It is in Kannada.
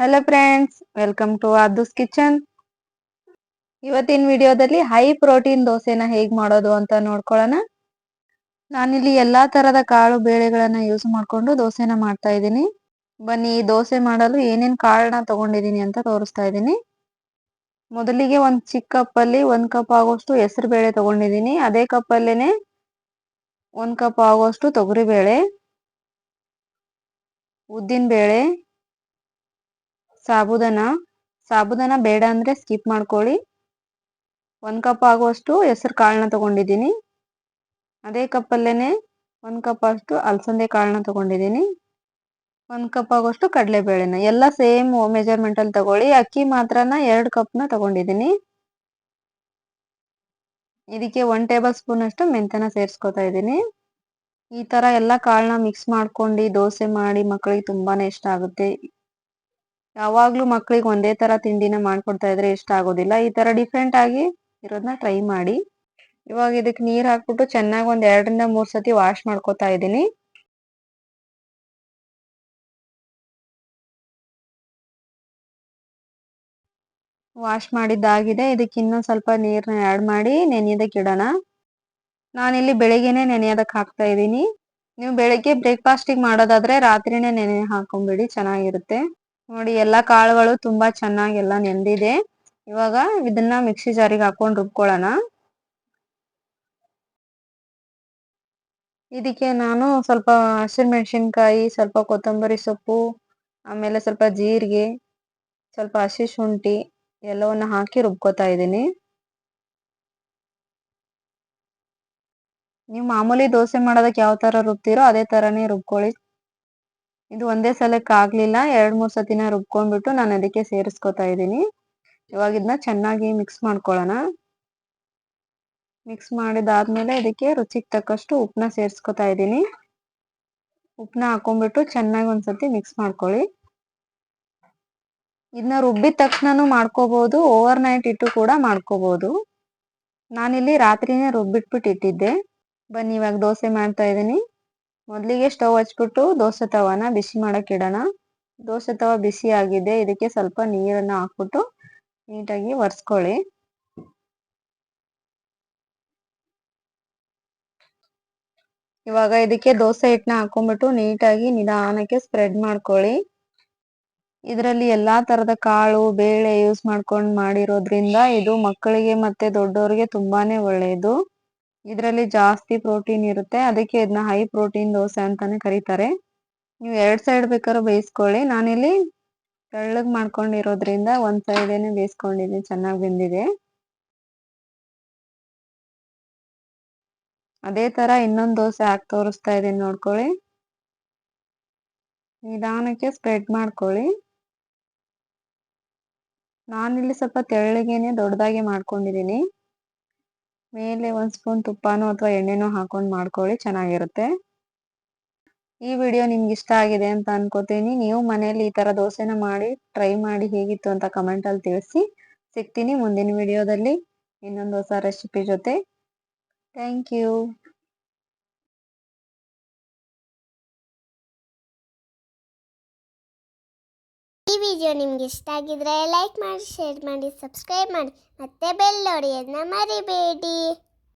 ಹಲೋ ಫ್ರೆಂಡ್ಸ್, ವೆಲ್ಕಮ್ ಟು ಆದುಸ್ ಕಿಚನ್. ಇವತ್ತಿನ ವಿಡಿಯೋದಲ್ಲಿ ಹೈ ಪ್ರೋಟೀನ್ ದೋಸೆನ ಹೇಗ್ ಮಾಡೋದು ಅಂತ ನೋಡ್ಕೊಳ್ಳೋಣ. ನಾನಿಲ್ಲಿ ಎಲ್ಲಾ ತರದ ಕಾಳು ಬೇಳೆಗಳನ್ನ ಯೂಸ್ ಮಾಡ್ಕೊಂಡು ದೋಸೆನ ಮಾಡ್ತಾ ಇದ್ದೀನಿ. ಬನ್ನಿ ಈ ದೋಸೆ ಮಾಡಲು ಏನೇನ್ ಕಾಳನ್ನ ತಗೊಂಡಿದೀನಿ ಅಂತ ತೋರಿಸ್ತಾ ಇದ್ದೀನಿ. ಮೊದಲಿಗೆ ಒಂದ್ ಚಿಕ್ಕ ಕಪ್ಪಲ್ಲಿ 1 ಕಪ್ ಆಗೋಷ್ಟು ಹೆಸರು ಬೇಳೆ ತಗೊಂಡಿದೀನಿ. ಅದೇ ಕಪ್ಪಲ್ಲೇನೆ 1 ಕಪ್ ಆಗೋಷ್ಟು ತೊಗರಿ ಬೇಳೆ, ಉದ್ದಿನ ಬೇಳೆ, ಸಾಬುದಾನ ಬೇಡ ಅಂದ್ರೆ ಸ್ಕಿಪ್ ಮಾಡ್ಕೊಳ್ಳಿ. 1 ಕಪ್ ಆಗುವಷ್ಟು ಹೆಸರು ಕಾಳನ್ನ ತಗೊಂಡಿದ್ದೀನಿ. ಅದೇ ಕಪ್ಪಲ್ಲೇನೆ 1 ಕಪ್ ಅಷ್ಟು ಅಲಸಂದೆ ಕಾಳನ್ನ ತಗೊಂಡಿದ್ದೀನಿ. 1 ಕಪ್ ಆಗುವಷ್ಟು ಕಡಲೆಬೇಳೆನ, ಎಲ್ಲ ಸೇಮ್ ಮೆಜರ್ಮೆಂಟ್ ಅಲ್ಲಿ ತಗೊಳ್ಳಿ. ಅಕ್ಕಿ ಮಾತ್ರನ 2 ಕಪ್ನ ತಗೊಂಡಿದ್ದೀನಿ. ಇದಕ್ಕೆ 1 ಟೇಬಲ್ ಸ್ಪೂನ್ ಅಷ್ಟು ಮೆಂತ್ಯನ ಸೇರಿಸ್ಕೊತಾ ಇದ್ದೀನಿ. ಈ ತರ ಎಲ್ಲ ಕಾಳನ್ನ ಮಿಕ್ಸ್ ಮಾಡ್ಕೊಂಡು ದೋಸೆ ಮಾಡಿ ಮಕ್ಕಳಿಗೆ ತುಂಬಾನೇ ಇಷ್ಟ ಆಗುತ್ತೆ. ಯಾವಾಗ್ಲೂ ಮಕ್ಕಳಿಗೆ ಒಂದೇ ತರ ತಿಂಡಿನ ಮಾಡ್ಕೊಡ್ತಾ ಇದ್ರೆ ಇಷ್ಟ ಆಗೋದಿಲ್ಲ. ಈ ತರ ಡಿಫ್ರೆಂಟ್ ಆಗಿ ಇರೋದನ್ನ ಟ್ರೈ ಮಾಡಿ. ಇವಾಗ ಇದಕ್ಕೆ ನೀರ್ ಹಾಕ್ಬಿಟ್ಟು ಚೆನ್ನಾಗಿ 2 ರಿಂದ 3 ಸತಿ ವಾಶ್ ಮಾಡ್ಕೊತಾ ಇದ್ದೀನಿ. ವಾಶ್ ಮಾಡಿದ್ದಾಗಿದೆ. ಇದಕ್ಕೆ ಇನ್ನೊಂದ್ ಸ್ವಲ್ಪ ನೀರ್ನ ಆಡ್ ಮಾಡಿ ನೆನೆಯೋದಕ್ಕೆ ಇಡೋಣ. ನಾನಿಲ್ಲಿ ಬೆಳಿಗ್ಗೆನೆ ನೆನೆಯೋದಕ್ಕೆ ಹಾಕ್ತಾ ಇದ್ದೀನಿ. ನೀವು ಬೆಳಿಗ್ಗೆ ಬ್ರೇಕ್ಫಾಸ್ಟಿಗೆ ಮಾಡೋದಾದ್ರೆ ರಾತ್ರಿನೇ ನೆನೆ ಹಾಕೊಂಡ್ಬಿಡಿ, ಚೆನ್ನಾಗಿರುತ್ತೆ. ನೋಡಿ, ಎಲ್ಲಾ ಕಾಳುಗಳು ತುಂಬಾ ಚೆನ್ನಾಗಿ ಎಲ್ಲ ನೆಂದಿದೆ. ಇವಾಗ ಇದನ್ನ ಮಿಕ್ಸಿ ಜಾರಿಗೆ ಹಾಕೊಂಡು ರುಬ್ಕೊಳ್ಳೋಣ. ಇದಕ್ಕೆ ನಾನು ಸ್ವಲ್ಪ ಹಸಿಮೆಣಸಿನ್ಕಾಯಿ, ಸ್ವಲ್ಪ ಕೊತ್ತಂಬರಿ ಸೊಪ್ಪು, ಆಮೇಲೆ ಸ್ವಲ್ಪ ಜೀರಿಗೆ, ಸ್ವಲ್ಪ ಹಸಿ ಶುಂಠಿ ಎಲ್ಲವನ್ನ ಹಾಕಿ ರುಬ್ಕೋತಾ ಇದ್ದೀನಿ. ನೀವು ಮಾಮೂಲಿ ದೋಸೆ ಮಾಡೋದಕ್ಕೆ ಯಾವ ತರ ರುಬ್ತೀರೋ ಅದೇ ತರನೇ ರುಬ್ಕೊಳ್ಳಿ. ಇದು ಒಂದೇ ಸಲಕ್ಕೆ ಆಗ್ಲಿಲ್ಲ, 2-3 ಸತಿನ ರುಬ್ಕೊಂಡ್ಬಿಟ್ಟು ನಾನು ಅದಕ್ಕೆ ಸೇರಿಸ್ಕೊತಾ ಇದ್ದೀನಿ. ಇವಾಗ ಇದನ್ನ ಚೆನ್ನಾಗಿ ಮಿಕ್ಸ್ ಮಾಡ್ಕೊಳ್ಳೋಣ. ಮಿಕ್ಸ್ ಮಾಡಿದಾದ್ಮೇಲೆ ಇದಕ್ಕೆ ರುಚಿಗೆ ತಕ್ಕಷ್ಟು ಉಪ್ಪನ್ನ ಸೇರಿಸ್ಕೊತಾ ಇದ್ದೀನಿ. ಉಪ್ಪನ್ನ ಹಾಕೊಂಡ್ಬಿಟ್ಟು ಚೆನ್ನಾಗಿ ಒಂದ್ಸತಿ ಮಿಕ್ಸ್ ಮಾಡ್ಕೊಳ್ಳಿ. ಇದನ್ನ ರುಬ್ಬಿದ ತಕ್ಷಣನೂ ಮಾಡ್ಕೋಬಹುದು, ಓವರ್ ನೈಟ್ ಇಟ್ಟು ಕೂಡ ಮಾಡ್ಕೋಬಹುದು. ನಾನಿಲ್ಲಿ ರಾತ್ರಿನೇ ರುಬ್ಬಿಟ್ಬಿಟ್ಟು ಇಟ್ಟಿದ್ದೆ. ಬನ್ನಿ ಇವಾಗ ದೋಸೆ ಮಾಡ್ತಾ ಇದ್ದೀನಿ. ಮೊದಲಿಗೆ ಸ್ಟವ್ ಹಚ್ಬಿಟ್ಟು ದೋಸೆ ತವಾನ ಬಿಸಿ ಮಾಡಕ್ಕೆ ಇಡೋಣ. ದೋಸೆ ತವ ಬಿಸಿ ಆಗಿದೆ. ಇದಕ್ಕೆ ಸ್ವಲ್ಪ ನೀರನ್ನ ಹಾಕ್ಬಿಟ್ಟು ನೀಟಾಗಿ ಒರೆಸ್ಕೊಳ್ಳಿ. ಇವಾಗ ಇದಕ್ಕೆ ದೋಸೆ ಹಿಟ್ಟನ್ನ ಹಾಕೊಂಡ್ಬಿಟ್ಟು ನೀಟಾಗಿ ನಿಧಾನಕ್ಕೆ ಸ್ಪ್ರೆಡ್ ಮಾಡ್ಕೊಳ್ಳಿ. ಇದರಲ್ಲಿ ಎಲ್ಲಾ ತರದ ಕಾಳು ಬೇಳೆ ಯೂಸ್ ಮಾಡ್ಕೊಂಡು ಮಾಡಿರೋದ್ರಿಂದ ಇದು ಮಕ್ಕಳಿಗೆ ಮತ್ತೆ ದೊಡ್ಡವರಿಗೆ ತುಂಬಾನೇ ಒಳ್ಳೆಯದು. ಇದರಲ್ಲಿ ಜಾಸ್ತಿ ಪ್ರೋಟೀನ್ ಇರುತ್ತೆ, ಅದಕ್ಕೆ ಇದನ್ನ ಹೈ ಪ್ರೋಟೀನ್ ದೋಸೆ ಅಂತಾನೆ ಕರೀತಾರೆ. ನೀವು 2 ಸೈಡ್ ಬೇಕಾದ್ರೂ ಬೇಯಿಸ್ಕೊಳ್ಳಿ. ನಾನಿಲ್ಲಿ ತೆಳ್ಳಗ್ ಮಾಡ್ಕೊಂಡಿರೋದ್ರಿಂದ ಒಂದ್ ಸೈಡೇನೆ ಬೇಯಿಸ್ಕೊಂಡಿದ್ದೀನಿ, ಚೆನ್ನಾಗಿ ಬೆಂದಿದೆ. ಅದೇ ತರ ಇನ್ನೊಂದು ದೋಸೆ ಹಾಕಿ ತೋರಿಸ್ತಾ ಇದ್ದೀನಿ, ನೋಡ್ಕೊಳ್ಳಿ. ನಿಧಾನಕ್ಕೆ ಸ್ಪ್ರೆಡ್ ಮಾಡ್ಕೊಳ್ಳಿ. ನಾನಿಲ್ಲಿ ಸ್ವಲ್ಪ ತೆಳ್ಳಗೇನೆ ದೊಡ್ಡದಾಗಿ ಮಾಡ್ಕೊಂಡಿದ್ದೀನಿ. ಮೇಲೆ 1 ಸ್ಪೂನ್ ತುಪ್ಪನೋ ಅಥವಾ ಎಣ್ಣೆನೋ ಹಾಕೊಂಡು ಮಾಡ್ಕೊಳ್ಳಿ, ಚೆನ್ನಾಗಿರುತ್ತೆ. ಈ ವಿಡಿಯೋ ನಿಮ್ಗೆ ಇಷ್ಟ ಆಗಿದೆ ಅಂತ ಅನ್ಕೋತೀನಿ. ನೀವು ಮನೆಯಲ್ಲಿ ಈ ತರ ದೋಸೆನ ಮಾಡಿ ಟ್ರೈ ಮಾಡಿ ಹೇಗಿತ್ತು ಅಂತ ಕಮೆಂಟ್ ಅಲ್ಲಿ ತಿಳಿಸಿ. ಸಿಗ್ತೀನಿ ಮುಂದಿನ ವಿಡಿಯೋದಲ್ಲಿ ಇನ್ನೊಂದು ಹೊಸ ರೆಸಿಪಿ ಜೊತೆ. Thank you. ಈ ವಿಡಿಯೋ ನಿಮಗೆ ಇಷ್ಟ ಆಗಿದ್ರೆ ಲೈಕ್ ಮಾಡಿ, ಶೇರ್ ಮಾಡಿ, ಸಬ್ಸ್ಕ್ರೈಬ್ ಮಾಡಿ, ಮತ್ತೆ ಬೆಲ್ ಹೊಡೆಯೋದನ್ನ ಮರಿಬೇಡಿ.